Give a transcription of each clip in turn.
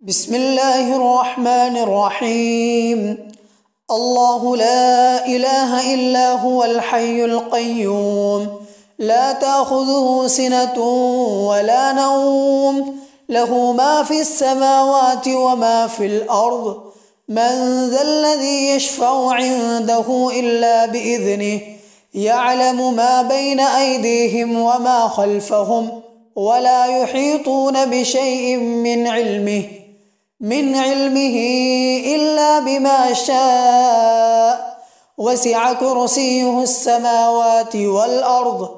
بسم الله الرحمن الرحيم. الله لا إله إلا هو الحي القيوم لا تأخذه سنة ولا نوم له ما في السماوات وما في الأرض من ذا الذي يشفع عنده إلا بإذنه يعلم ما بين أيديهم وما خلفهم ولا يحيطون بشيء من علمه إلا بما شاء وسع كرسيه السماوات والأرض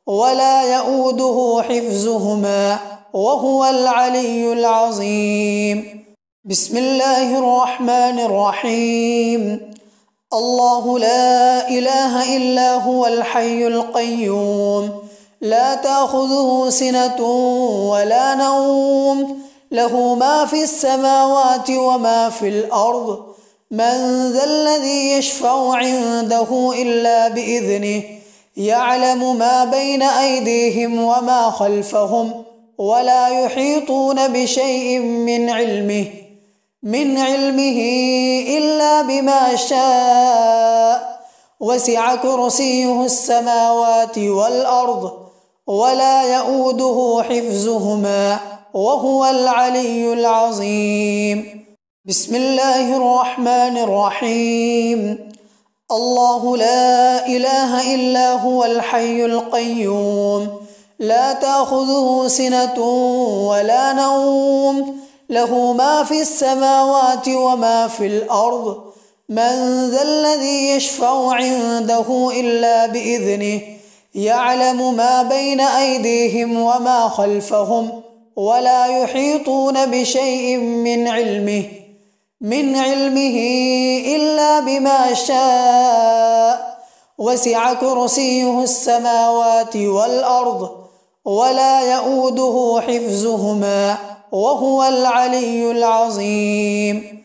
ولا يؤوده حفظهما وهو العلي العظيم. بسم الله الرحمن الرحيم. الله لا إله إلا هو الحي القيوم لا تأخذه سنة ولا نوم له ما في السماوات وما في الأرض من ذا الذي يشفع عنده إلا بإذنه يعلم ما بين أيديهم وما خلفهم ولا يحيطون بشيء من علمه إلا بما شاء وسع كرسيه السماوات والأرض ولا يؤوده حفظهما وهو العلي العظيم. بسم الله الرحمن الرحيم. الله لا إله إلا هو الحي القيوم لا تأخذه سنة ولا نوم له ما في السماوات وما في الأرض من ذا الذي يشفع عنده إلا بإذنه يعلم ما بين أيديهم وما خلفهم ولا يحيطون بشيء من علمه إلا بما شاء وسع كرسيه السماوات والأرض ولا يؤوده حفظهما وهو العلي العظيم.